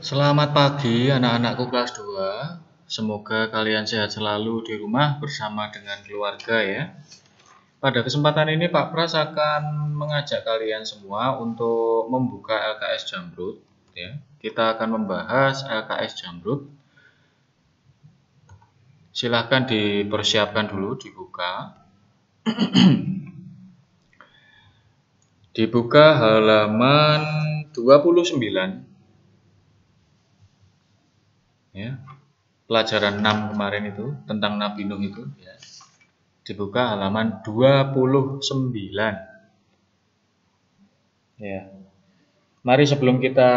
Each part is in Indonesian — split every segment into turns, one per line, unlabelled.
Selamat pagi anak-anakku kelas 2. Semoga kalian sehat selalu di rumah bersama dengan keluarga ya. Pada kesempatan ini Pak Pras akan mengajak kalian semua untuk membuka LKS Jamrut ya. Kita akan membahas LKS Jamrut. Silahkan dipersiapkan dulu dibuka. Dibuka halaman 29 ya. Pelajaran 6 kemarin itu tentang Nabi Nuh itu ya. Dibuka halaman 29 ya. Mari sebelum kita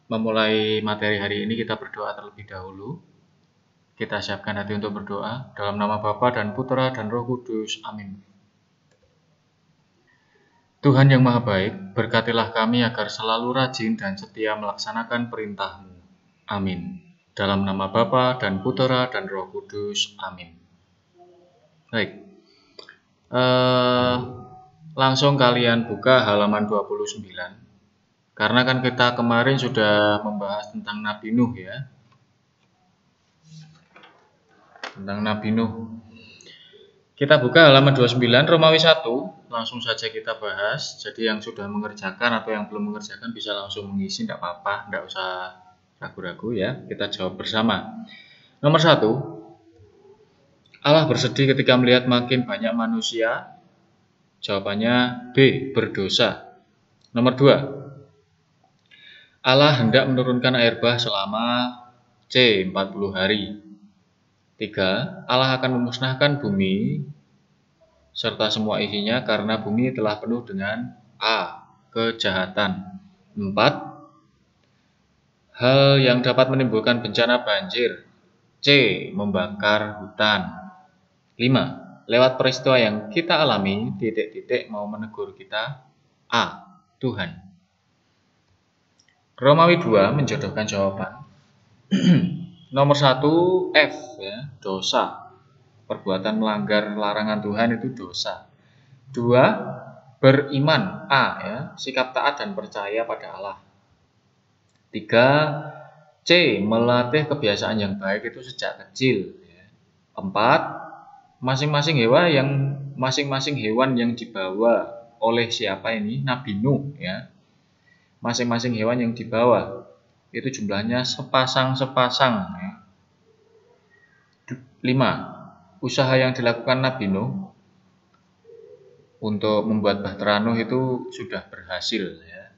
memulai materi hari ini kita berdoa terlebih dahulu. Kita siapkan hati untuk berdoa dalam nama Bapa dan Putra dan Roh Kudus. Amin. Tuhan yang Maha Baik, berkatilah kami agar selalu rajin dan setia melaksanakan perintah-Mu. Amin. Dalam nama Bapa dan Putra dan Roh Kudus. Amin. Baik. Langsung kalian buka halaman 29. Karena kan kita kemarin sudah membahas tentang Nabi Nuh ya. Tentang Nabi Nuh. Kita buka halaman 29 Romawi 1, langsung saja kita bahas. Jadi yang sudah mengerjakan atau yang belum mengerjakan bisa langsung mengisi, tidak apa-apa, tidak usah ragu-ragu ya. Kita jawab bersama. Nomor 1, Allah bersedih ketika melihat makin banyak manusia. Jawabannya B, berdosa. Nomor 2, Allah hendak menurunkan air bah selama C, 40 hari. 3, Allah akan memusnahkan bumi serta semua isinya karena bumi telah penuh dengan A, kejahatan. 4, hal yang dapat menimbulkan bencana banjir. C, membakar hutan. 5, lewat peristiwa yang kita alami, titik-titik mau menegur kita. A, Tuhan. Romawi 2 menjodohkan jawaban. Nomor 1, F ya, dosa. Perbuatan melanggar larangan Tuhan itu dosa. 2, beriman. A ya, sikap taat dan percaya pada Allah. 3, C, melatih kebiasaan yang baik itu sejak kecil ya. 4, masing-masing hewan yang dibawa oleh siapa ini? Nabi Nuh ya. Masing-masing hewan yang dibawa itu jumlahnya sepasang-sepasang ya. 5, usaha yang dilakukan Nabi Nuh untuk membuat bahtera Nuh itu sudah berhasil ya.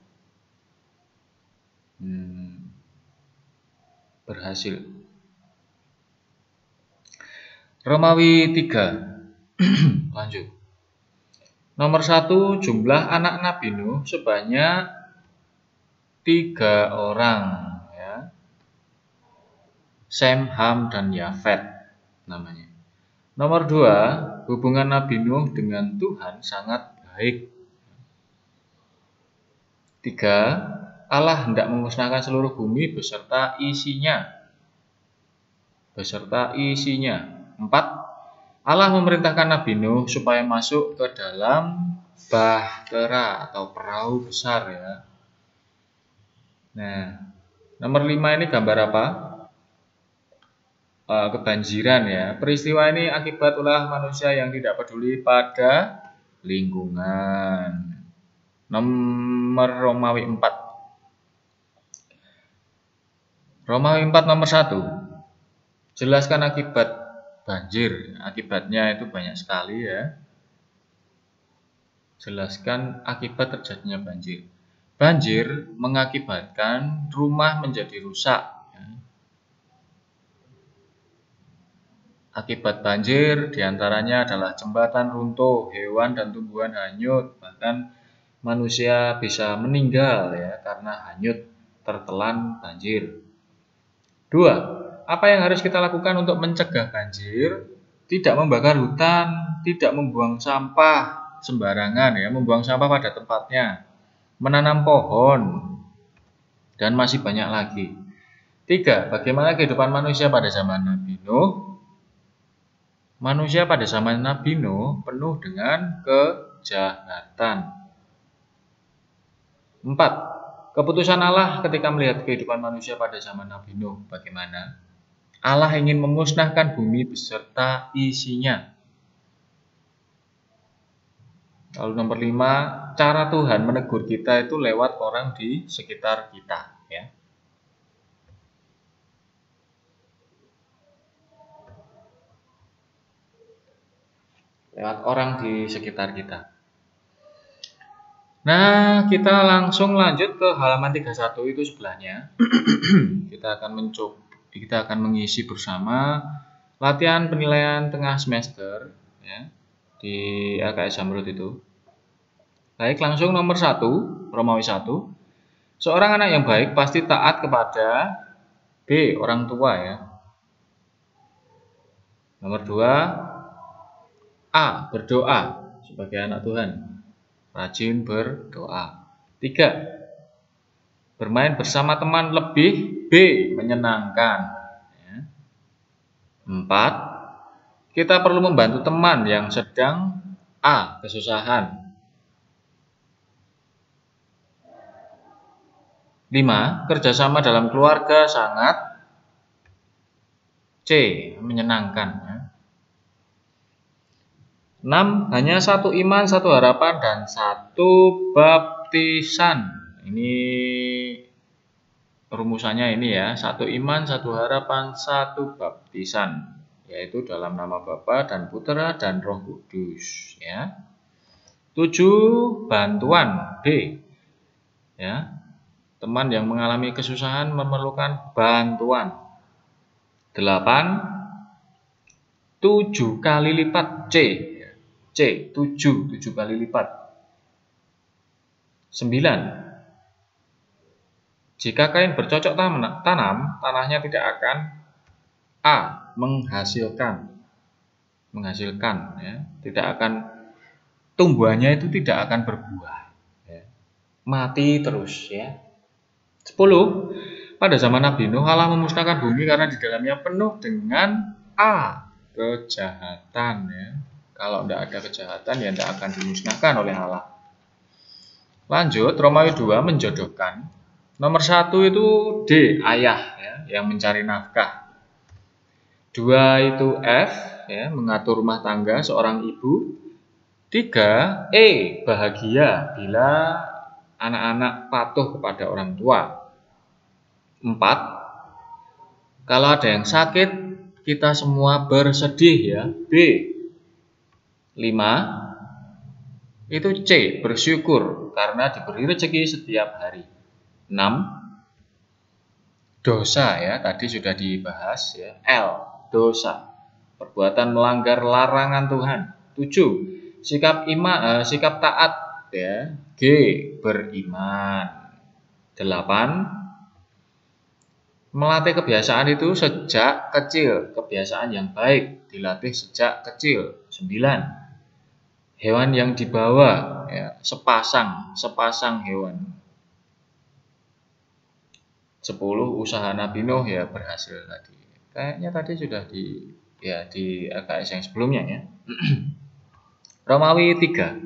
Berhasil. Romawi 3 lanjut. Nomor 1, jumlah anak Nabi Nuh sebanyak 3 orang ya. Sem, Ham, dan Yafet namanya. Nomor 2, hubungan Nabi Nuh dengan Tuhan sangat baik. 3, Allah hendak memusnahkan seluruh bumi beserta isinya. 4, Allah memerintahkan Nabi Nuh supaya masuk ke dalam bahtera atau perahu besar ya. Nah, nomor 5 ini gambar apa? Kebanjiran ya. Peristiwa ini akibat ulah manusia yang tidak peduli pada lingkungan. Nomor Romawi 4. Romawi 4 nomor 1. Jelaskan akibat banjir. Akibatnya itu banyak sekali ya. Jelaskan akibat terjadinya banjir. Banjir mengakibatkan rumah menjadi rusak. Akibat banjir diantaranya adalah jembatan runtuh, hewan dan tumbuhan hanyut, bahkan manusia bisa meninggal ya karena hanyut tertelan banjir. 2, apa yang harus kita lakukan untuk mencegah banjir? Tidak membakar hutan, tidak membuang sampah sembarangan ya, membuang sampah pada tempatnya, menanam pohon, dan masih banyak lagi. 3, bagaimana kehidupan manusia pada zaman Nabi Nuh? Manusia pada zaman Nabi Nuh penuh dengan kejahatan. 4, Keputusan Allah ketika melihat kehidupan manusia pada zaman Nabi Nuh bagaimana? Allah ingin memusnahkan bumi beserta isinya. Lalu nomor 5, cara Tuhan menegur kita itu lewat orang di sekitar kita, ya. Lewat orang di sekitar kita. Nah, kita langsung lanjut ke halaman 31 itu sebelahnya. Kita akan mengisi bersama latihan penilaian tengah semester, ya, di LKS Zamrud itu. Baik, langsung nomor 1, Romawi 1. Seorang anak yang baik pasti taat kepada B, orang tua, ya. Nomor 2, A, berdoa sebagai anak Tuhan. Rajin berdoa. 3, bermain bersama teman lebih B, menyenangkan. 4, kita perlu membantu teman yang sedang A, kesusahan. 5, kerjasama dalam keluarga sangat C, menyenangkan. 6, hanya satu iman, satu harapan, dan satu baptisan. Ini rumusannya ini ya, satu iman, satu harapan, satu baptisan, yaitu dalam nama Bapa dan Putra dan Roh Kudus, ya. 7, bantuan B, ya. Teman yang mengalami kesusahan memerlukan bantuan. 8, 7 kali lipat C, 7 kali lipat. 9, jika kain bercocok tanam, tanahnya tidak akan A, menghasilkan, ya. Tidak akan, tumbuhannya itu tidak akan berbuah, ya. Mati terus, ya. 10, pada zaman Nabi Nuh Allah memusnahkan bumi karena di dalamnya penuh dengan A, kejahatan, ya. Kalau tidak ada kejahatan ya tidak akan dimusnahkan oleh Allah. Lanjut, Romawi 2, menjodohkan. Nomor 1 itu D, ayah, ya, yang mencari nafkah. 2 itu F, ya, mengatur rumah tangga seorang ibu. 3, E, bahagia bila anak-anak patuh kepada orang tua. 4, kalau ada yang sakit kita semua bersedih, ya, B. 5, itu C, bersyukur karena diberi rezeki setiap hari. 6, dosa, ya, tadi sudah dibahas, ya. L, dosa, perbuatan melanggar larangan Tuhan. 7, sikap taat, ya. G, beriman. 8, melatih kebiasaan itu sejak kecil, kebiasaan yang baik dilatih sejak kecil. 9, hewan yang dibawa, ya, sepasang hewan. 10, usaha Nabi Nuh, ya, berhasil tadi. Kayaknya tadi sudah di LKS yang sebelumnya, ya. Romawi 3.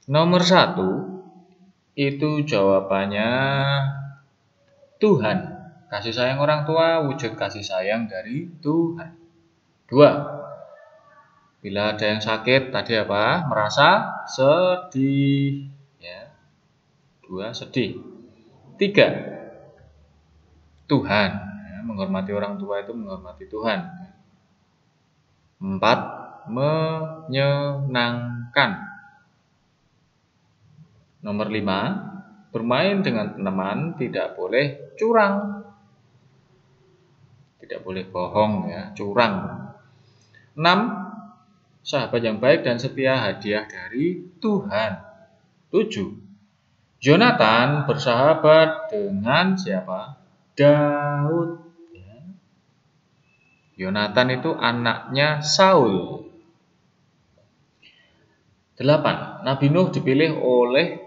Nomor 1 itu jawabannya Tuhan. Kasih sayang orang tua wujud kasih sayang dari Tuhan. 2, bila ada yang sakit tadi apa? Merasa sedih, ya. 2, sedih. 3, Tuhan, ya, menghormati orang tua itu menghormati Tuhan. 4, menyenangkan. Nomor 5, bermain dengan teman tidak boleh curang, tidak boleh bohong, ya, curang. 6, sahabat yang baik dan setia hadiah dari Tuhan. 7, Jonathan bersahabat dengan siapa? Daud, ya. Jonathan itu anaknya Saul. 8, Nabi Nuh dipilih oleh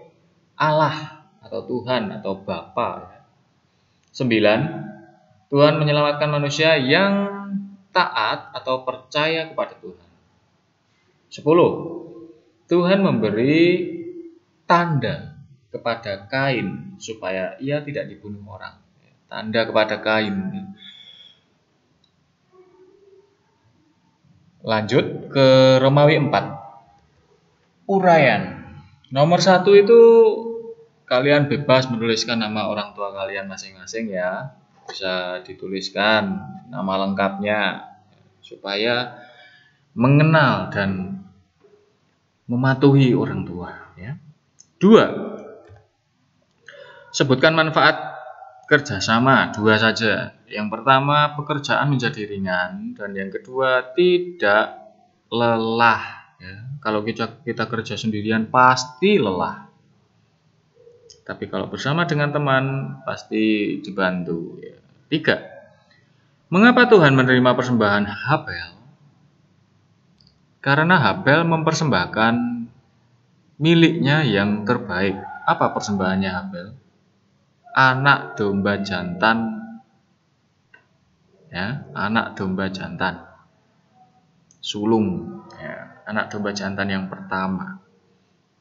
Allah atau Tuhan atau Bapa, ya. 9, Tuhan menyelamatkan manusia yang taat atau percaya kepada Tuhan. 10, Tuhan memberi tanda kepada Kain supaya ia tidak dibunuh orang. Tanda kepada Kain. Lanjut ke Romawi 4. Uraian. Nomor 1 itu kalian bebas menuliskan nama orang tua kalian masing-masing ya. Bisa dituliskan nama lengkapnya supaya mengenal dan mematuhi orang tua ya. 2. Sebutkan manfaat kerjasama, 2 saja. Yang pertama, pekerjaan menjadi ringan, dan yang kedua, tidak lelah ya. Kalau kita kerja sendirian pasti lelah, tapi kalau bersama dengan teman pasti dibantu ya. 3. Mengapa Tuhan menerima persembahan Habel? Karena Habel mempersembahkan miliknya yang terbaik. Apa persembahannya Habel? Anak domba jantan ya, anak domba jantan sulung ya, anak domba jantan yang pertama.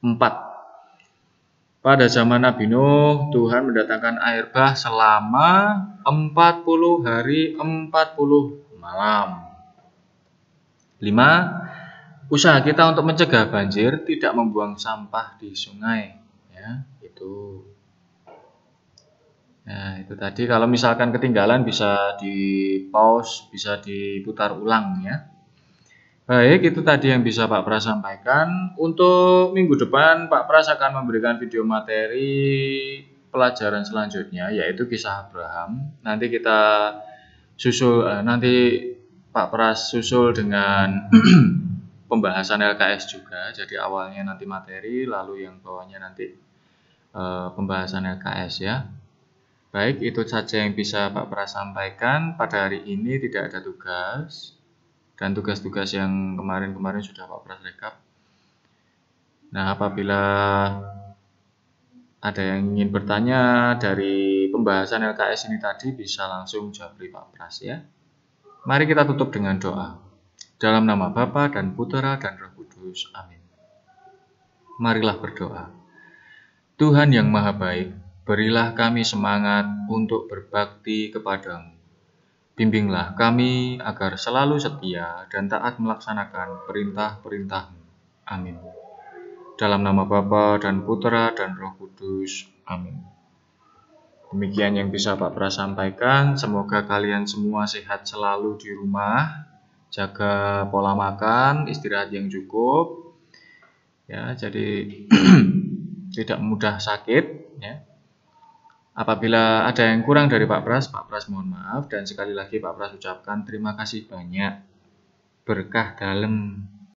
4. Pada zaman Nabi Nuh, Tuhan mendatangkan air bah selama 40 hari 40 malam. 5. Usaha kita untuk mencegah banjir, tidak membuang sampah di sungai ya, itu. Nah, itu tadi kalau misalkan ketinggalan bisa di pause, bisa diputar ulang ya. Baik, itu tadi yang bisa Pak Pras sampaikan. Untuk minggu depan Pak Pras akan memberikan video materi pelajaran selanjutnya, yaitu kisah Abraham. Nanti kita susul, nanti Pak Pras susul dengan pembahasan LKS juga. Jadi awalnya nanti materi, lalu yang bawahnya nanti pembahasan LKS ya. Baik, itu saja yang bisa Pak Pras sampaikan. Pada hari ini tidak ada tugas, dan tugas-tugas yang kemarin-kemarin sudah Pak Pras rekap. Nah, apabila ada yang ingin bertanya dari pembahasan LKS ini tadi, bisa langsung japri Pak Pras ya. Mari kita tutup dengan doa. Dalam nama Bapa dan Putera dan Roh Kudus. Amin. Marilah berdoa. Tuhan yang Maha Baik, berilah kami semangat untuk berbakti kepadamu. Bimbinglah kami agar selalu setia dan taat melaksanakan perintah-perintah-Mu. Amin. Dalam nama Bapa dan Putera dan Roh Kudus. Amin. Demikian yang bisa Pak Pras sampaikan. Semoga kalian semua sehat selalu di rumah. Jaga pola makan, istirahat yang cukup. Ya, jadi tidak mudah sakit ya. Apabila ada yang kurang dari Pak Pras mohon maaf, dan sekali lagi Pak Pras ucapkan terima kasih banyak. Berkah dalam